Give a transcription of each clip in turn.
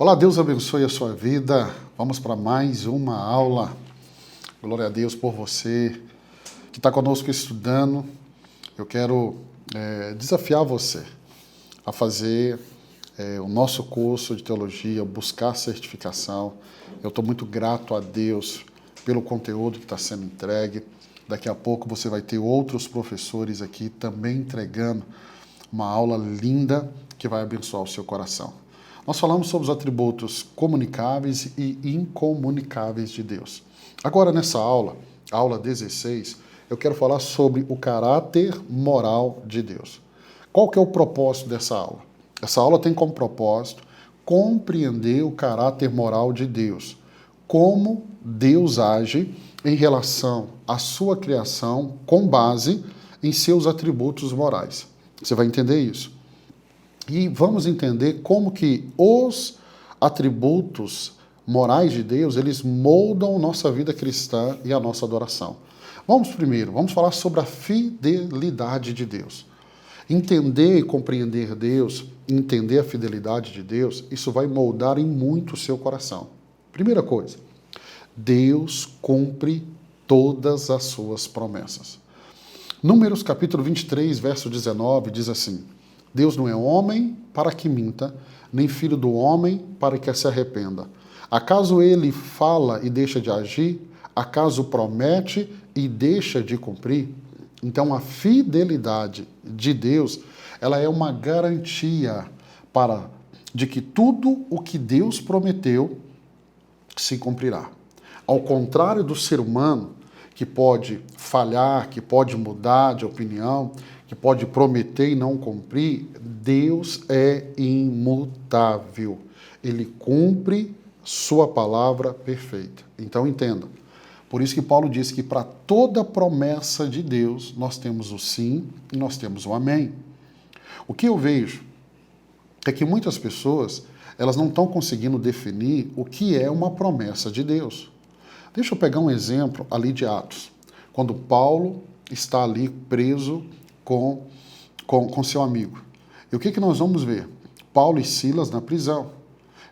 Olá, Deus abençoe a sua vida. Vamos para mais uma aula. Glória a Deus por você que está conosco estudando. Eu quero desafiar você a fazer o nosso curso de teologia, buscar certificação. Eu estou muito grato a Deus pelo conteúdo que está sendo entregue. Daqui a pouco você vai ter outros professores aqui também entregando uma aula linda que vai abençoar o seu coração. Nós falamos sobre os atributos comunicáveis e incomunicáveis de Deus. Agora, nessa aula, aula 16, eu quero falar sobre o caráter moral de Deus. Qual que é o propósito dessa aula? Essa aula tem como propósito compreender o caráter moral de Deus, como Deus age em relação à sua criação com base em seus atributos morais. Você vai entender isso. E vamos entender como que os atributos morais de Deus, eles moldam nossa vida cristã e a nossa adoração. Vamos falar sobre a fidelidade de Deus. Entender e compreender Deus, entender a fidelidade de Deus, isso vai moldar em muito o seu coração. Primeira coisa, Deus cumpre todas as suas promessas. Números capítulo 23, verso 19, diz assim: Deus não é homem para que minta, nem filho do homem para que se arrependa. Acaso ele fala e deixa de agir? Acaso promete e deixa de cumprir? Então a fidelidade de Deus, ela é uma garantia de que tudo o que Deus prometeu se cumprirá. Ao contrário do ser humano, que pode falhar, que pode mudar de opinião, que pode prometer e não cumprir, Deus é imutável. Ele cumpre sua palavra perfeita. Então entenda. Por isso que Paulo diz que para toda promessa de Deus, nós temos o sim e nós temos o amém. O que eu vejo é que muitas pessoas, elas não estão conseguindo definir o que é uma promessa de Deus. Deixa eu pegar um exemplo ali de Atos, quando Paulo está ali preso com seu amigo. E o que nós vamos ver? Paulo e Silas na prisão.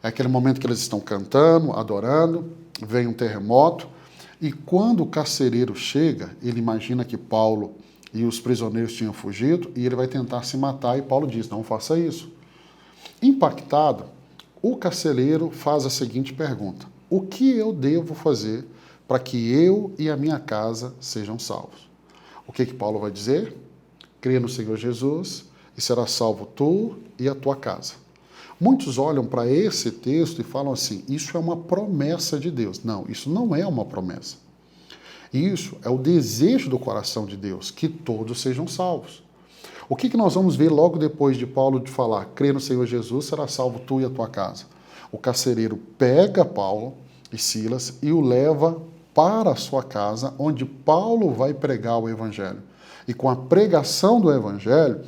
É aquele momento que eles estão cantando, adorando, vem um terremoto, e quando o carcereiro chega, ele imagina que Paulo e os prisioneiros tinham fugido, e ele vai tentar se matar, e Paulo diz, não faça isso. Impactado, o carcereiro faz a seguinte pergunta: o que eu devo fazer para que eu e a minha casa sejam salvos? O que Paulo vai dizer? Crê no Senhor Jesus e será salvo tu e a tua casa. Muitos olham para esse texto e falam assim, isso é uma promessa de Deus. Não, isso não é uma promessa. Isso é o desejo do coração de Deus, que todos sejam salvos. O que nós vamos ver logo depois de Paulo de falar, crê no Senhor Jesus, será salvo tu e a tua casa? O carcereiro pega Paulo e Silas e o leva para a sua casa, onde Paulo vai pregar o evangelho. E com a pregação do evangelho,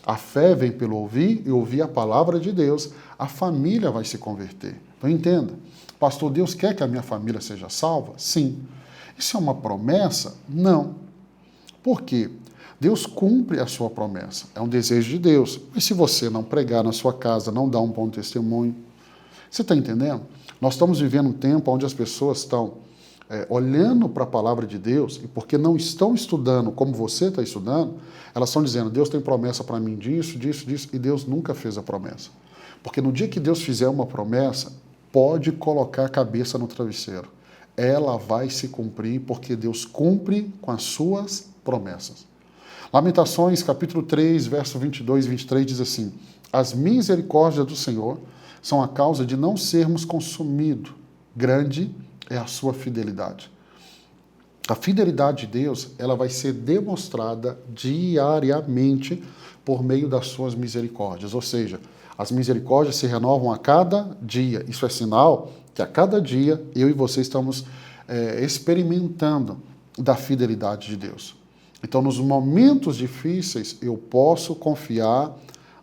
a fé vem pelo ouvir e ouvir a palavra de Deus, a família vai se converter. Então entenda, pastor, Deus quer que a minha família seja salva? Sim. Isso é uma promessa? Não. Por quê? Deus cumpre a sua promessa, é um desejo de Deus. Mas se você não pregar na sua casa, não dar um bom testemunho, você está entendendo? Nós estamos vivendo um tempo onde as pessoas estão olhando para a palavra de Deus, e porque não estão estudando como você está estudando, elas estão dizendo, Deus tem promessa para mim disso, disso, disso, e Deus nunca fez a promessa. Porque no dia que Deus fizer uma promessa, pode colocar a cabeça no travesseiro. Ela vai se cumprir, porque Deus cumpre com as suas promessas. Lamentações, capítulo 3, verso 22 e 23, diz assim, as misericórdias do Senhor são a causa de não sermos consumidos. Grande é a sua fidelidade. A fidelidade de Deus, ela vai ser demonstrada diariamente por meio das suas misericórdias. Ou seja, as misericórdias se renovam a cada dia. Isso é sinal que a cada dia eu e você estamos experimentando da fidelidade de Deus. Então, nos momentos difíceis, eu posso confiar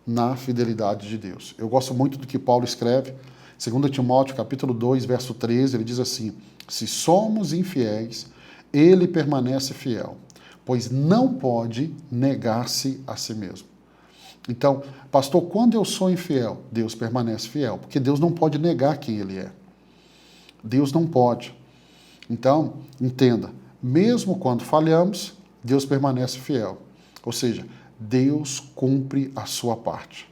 na fidelidade de Deus. Eu gosto muito do que Paulo escreve, 2 Timóteo, capítulo 2, verso 13, ele diz assim, se somos infiéis, ele permanece fiel, pois não pode negar-se a si mesmo. Então, pastor, quando eu sou infiel, Deus permanece fiel, porque Deus não pode negar quem Ele é. Deus não pode. Então, entenda, mesmo quando falhamos, Deus permanece fiel. Ou seja, Deus cumpre a sua parte.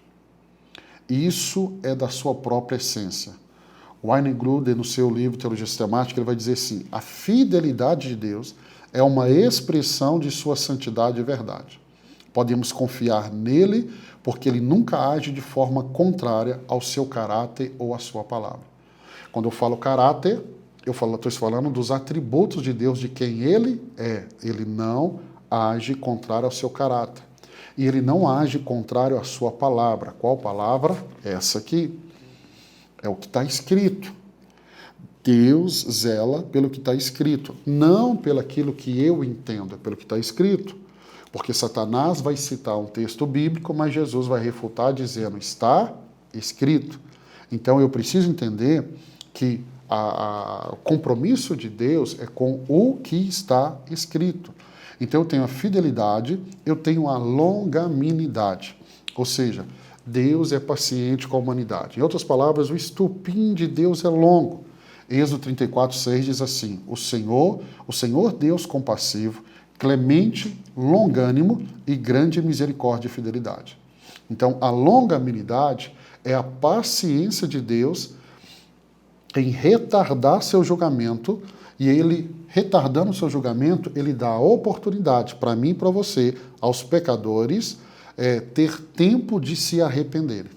Isso é da sua própria essência. Wayne Grudem, no seu livro Teologia Sistemática, ele vai dizer assim, a fidelidade de Deus é uma expressão de sua santidade e verdade. Podemos confiar nele, porque ele nunca age de forma contrária ao seu caráter ou à sua palavra. Quando eu falo caráter, estou falando dos atributos de Deus, de quem ele é. Ele não age contrário ao seu caráter. E ele não age contrário à sua palavra. Qual palavra? Essa aqui. É o que está escrito. Deus zela pelo que está escrito, não pelo aquilo que eu entendo, é pelo que está escrito. Porque Satanás vai citar um texto bíblico, mas Jesus vai refutar dizendo, está escrito. Então eu preciso entender que o compromisso de Deus é com o que está escrito. Então eu tenho a fidelidade, eu tenho a longanimidade. Ou seja, Deus é paciente com a humanidade. Em outras palavras, o estupim de Deus é longo. Êxodo 34:6 diz assim, o Senhor Deus compassivo, clemente, longânimo e grande misericórdia e fidelidade. Então, a longanimidade é a paciência de Deus em retardar seu julgamento, e ele, retardando seu julgamento, ele dá a oportunidade para mim e para você, aos pecadores, ter tempo de se arrependerem.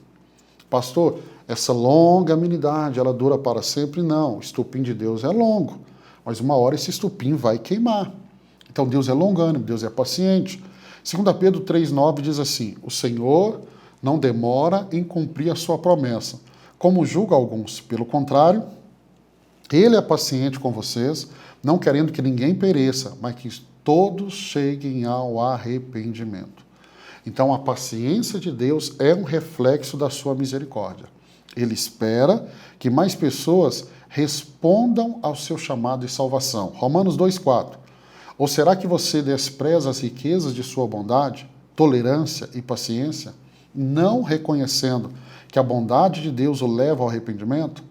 Pastor, essa longanimidade, ela dura para sempre? Não, o estupim de Deus é longo, mas uma hora esse estupim vai queimar. Então Deus é longânimo, Deus é paciente. 2 Pedro 3,9 diz assim, o Senhor não demora em cumprir a sua promessa, como julga alguns. Pelo contrário, Ele é paciente com vocês, não querendo que ninguém pereça, mas que todos cheguem ao arrependimento. Então a paciência de Deus é um reflexo da sua misericórdia. Ele espera que mais pessoas respondam ao seu chamado de salvação. Romanos 2,4. Ou será que você despreza as riquezas de sua bondade, tolerância e paciência, não reconhecendo que a bondade de Deus o leva ao arrependimento?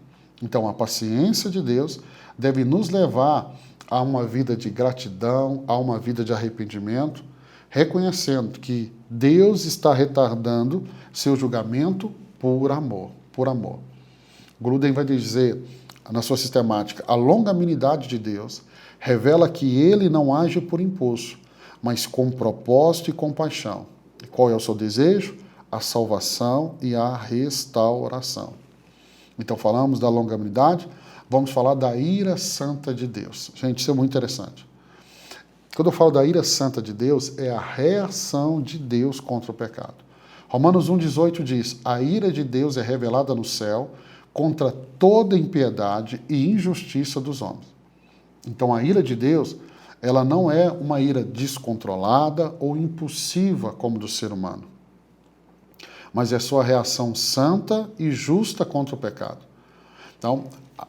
Então, a paciência de Deus deve nos levar a uma vida de gratidão, a uma vida de arrependimento, reconhecendo que Deus está retardando seu julgamento por amor, por amor. Grudem vai dizer, na sua sistemática, a longanimidade de Deus revela que ele não age por impulso, mas com propósito e compaixão. E qual é o seu desejo? A salvação e a restauração. Então falamos da longanimidade, vamos falar da ira santa de Deus. Gente, isso é muito interessante. Quando eu falo da ira santa de Deus, é a reação de Deus contra o pecado. Romanos 1,18 diz, a ira de Deus é revelada no céu contra toda impiedade e injustiça dos homens. Então a ira de Deus, ela não é uma ira descontrolada ou impulsiva como do ser humano, mas é sua reação santa e justa contra o pecado. Então,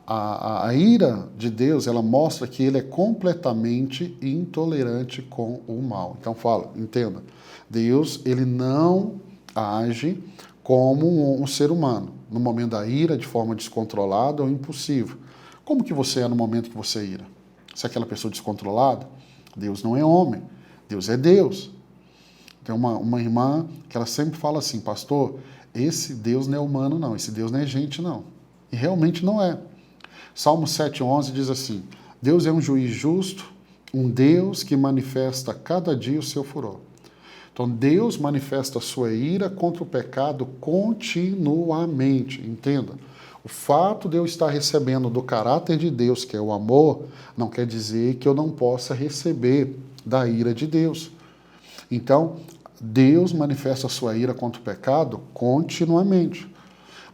a ira de Deus, ela mostra que ele é completamente intolerante com o mal. Então, entenda, Deus, ele não age como um ser humano, no momento da ira, de forma descontrolada ou impulsiva. Como que você é no momento que você ira? Se é aquela pessoa descontrolada? Deus não é homem, Deus é Deus. Tem uma irmã que ela sempre fala assim, pastor, esse Deus não é humano não, esse Deus não é gente não. E realmente não é. Salmo 7,11 diz assim, Deus é um juiz justo, um Deus que manifesta cada dia o seu furor. Então Deus manifesta a sua ira contra o pecado continuamente, entenda. O fato de eu estar recebendo do caráter de Deus, que é o amor, não quer dizer que eu não possa receber da ira de Deus. Então, Deus manifesta a sua ira contra o pecado continuamente.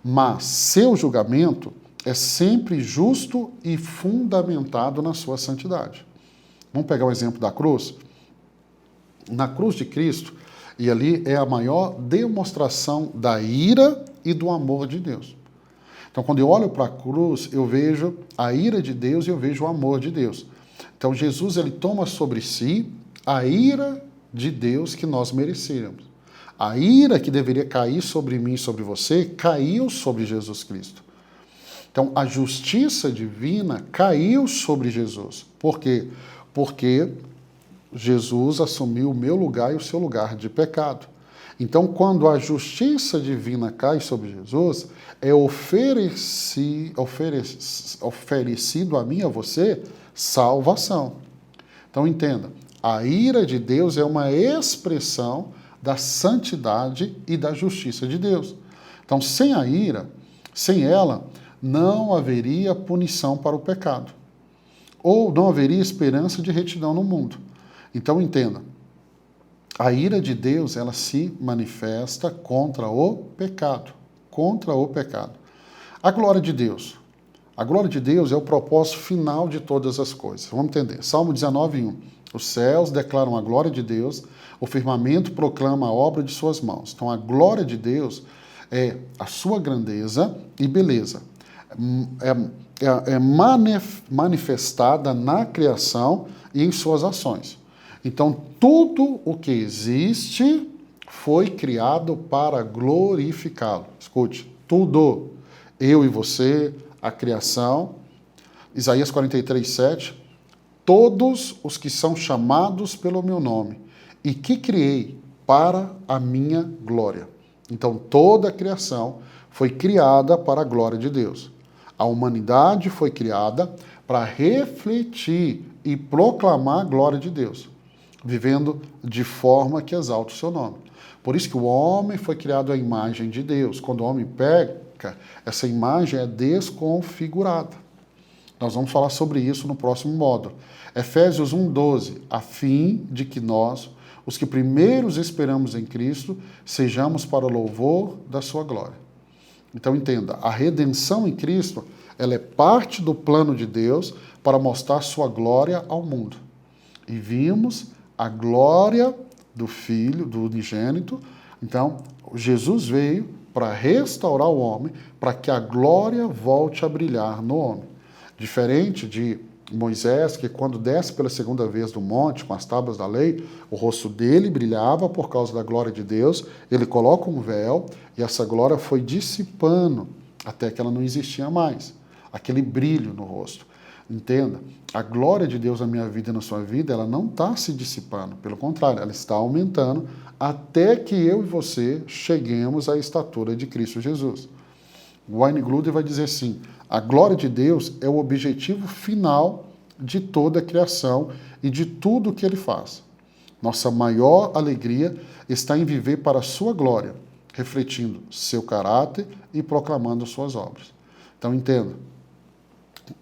Mas seu julgamento é sempre justo e fundamentado na sua santidade. Vamos pegar o exemplo da cruz? Na cruz de Cristo, e ali é a maior demonstração da ira e do amor de Deus. Então, quando eu olho para a cruz, eu vejo a ira de Deus e eu vejo o amor de Deus. Então, Jesus, ele toma sobre si a ira de Deus que nós merecíamos. A ira que deveria cair sobre mim e sobre você, caiu sobre Jesus Cristo. Então, a justiça divina caiu sobre Jesus. Por quê? Porque Jesus assumiu o meu lugar e o seu lugar de pecado. Então, quando a justiça divina cai sobre Jesus, é oferecido a mim e a você salvação. Então, entenda, a ira de Deus é uma expressão da santidade e da justiça de Deus. Então, sem a ira, sem ela, não haveria punição para o pecado. Ou não haveria esperança de retidão no mundo. Então, entenda, a ira de Deus, ela se manifesta contra o pecado. Contra o pecado. A glória de Deus. A glória de Deus é o propósito final de todas as coisas. Vamos entender. Salmo 19:1. Os céus declaram a glória de Deus, o firmamento proclama a obra de suas mãos. Então, a glória de Deus é a sua grandeza e beleza. É manifestada na criação e em suas ações. Então, tudo o que existe foi criado para glorificá-lo. Escute, tudo. Eu e você, a criação. Isaías 43:7. Todos os que são chamados pelo meu nome e que criei para a minha glória. Então, toda a criação foi criada para a glória de Deus. A humanidade foi criada para refletir e proclamar a glória de Deus, vivendo de forma que exalta o seu nome. Por isso que o homem foi criado à imagem de Deus. Quando o homem peca, essa imagem é desconfigurada. Nós vamos falar sobre isso no próximo módulo. Efésios 1:12, a fim de que nós, os que primeiros esperamos em Cristo, sejamos para o louvor da sua glória. Então entenda, a redenção em Cristo, ela é parte do plano de Deus para mostrar sua glória ao mundo. E vimos a glória do Filho, do unigênito. Então, Jesus veio para restaurar o homem, para que a glória volte a brilhar no homem. Diferente de Moisés, que quando desce pela segunda vez do monte com as tábuas da lei, o rosto dele brilhava por causa da glória de Deus, ele coloca um véu e essa glória foi dissipando até que ela não existia mais, aquele brilho no rosto. Entenda, a glória de Deus na minha vida e na sua vida, ela não está se dissipando, pelo contrário, ela está aumentando até que eu e você cheguemos à estatura de Cristo Jesus. Wayne Grudem vai dizer assim, a glória de Deus é o objetivo final de toda a criação e de tudo o que ele faz. Nossa maior alegria está em viver para a sua glória, refletindo seu caráter e proclamando suas obras. Então entenda,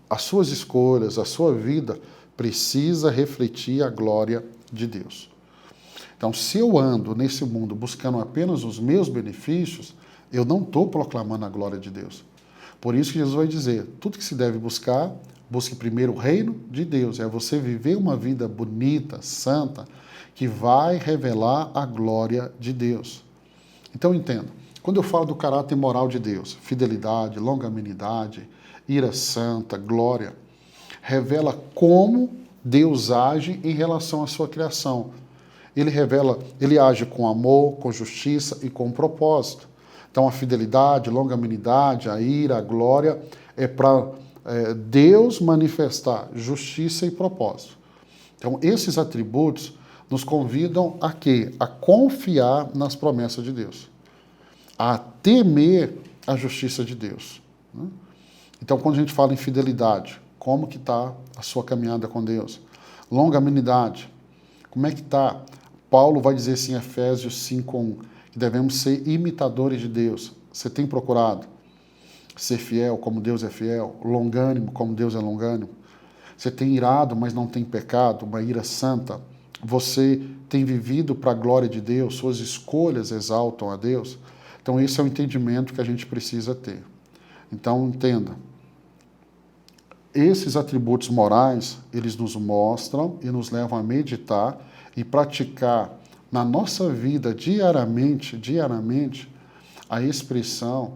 as suas escolhas, a sua vida precisa refletir a glória de Deus. Então, se eu ando nesse mundo buscando apenas os meus benefícios, eu não estou proclamando a glória de Deus. Por isso que Jesus vai dizer, tudo que se deve buscar, busque primeiro o reino de Deus. É você viver uma vida bonita, santa, que vai revelar a glória de Deus. Então entenda, quando eu falo do caráter moral de Deus, fidelidade, longanimidade, ira santa, glória, revela como Deus age em relação à sua criação. Ele age com amor, com justiça e com propósito. Então a fidelidade, longanimidade, a ira, a glória é para Deus manifestar justiça e propósito. Então esses atributos nos convidam a quê? A confiar nas promessas de Deus, a temer a justiça de Deus. Então quando a gente fala em fidelidade, como que está a sua caminhada com Deus? Longanimidade, como é que está? Paulo vai dizer assim em Efésios 5:1, que devemos ser imitadores de Deus. Você tem procurado ser fiel como Deus é fiel, longânimo como Deus é longânimo? Você tem irado, mas não tem pecado, uma ira santa? Você tem vivido para a glória de Deus? Suas escolhas exaltam a Deus? Então esse é o entendimento que a gente precisa ter. Então entenda, esses atributos morais, eles nos mostram e nos levam a meditar e praticar na nossa vida diariamente, a expressão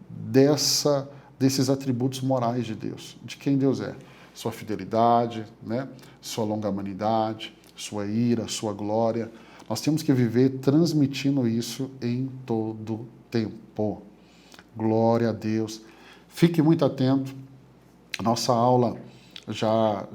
desses atributos morais de Deus, de quem Deus é. Sua fidelidade, né? Sua longanimidade, sua ira, sua glória. Nós temos que viver transmitindo isso em todo tempo. Glória a Deus. Fique muito atento. A nossa aula já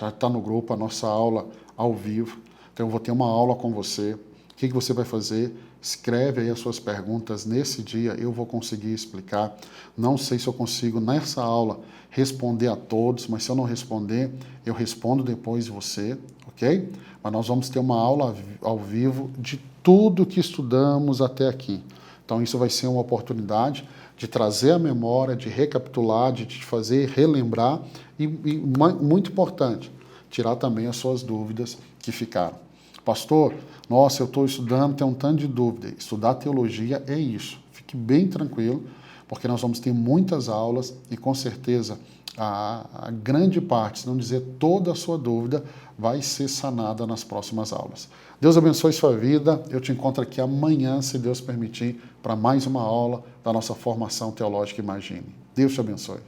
está no grupo, a nossa aula ao vivo. Então eu vou ter uma aula com você. O que você vai fazer? Escreve aí as suas perguntas. Nesse dia eu vou conseguir explicar. Não sei se eu consigo nessa aula responder a todos, mas se eu não responder, eu respondo depois você, ok? Mas nós vamos ter uma aula ao vivo de tudo que estudamos até aqui. Então isso vai ser uma oportunidade de trazer a memória, de recapitular, de te fazer relembrar e muito importante, tirar também as suas dúvidas que ficaram. Pastor, nossa, eu estou estudando, tenho um tanto de dúvida. Estudar teologia é isso. Fique bem tranquilo, porque nós vamos ter muitas aulas e com certeza a grande parte, se não dizer toda a sua dúvida, vai ser sanada nas próximas aulas. Deus abençoe sua vida. Eu te encontro aqui amanhã, se Deus permitir, para mais uma aula da nossa formação teológica Imagine. Deus te abençoe.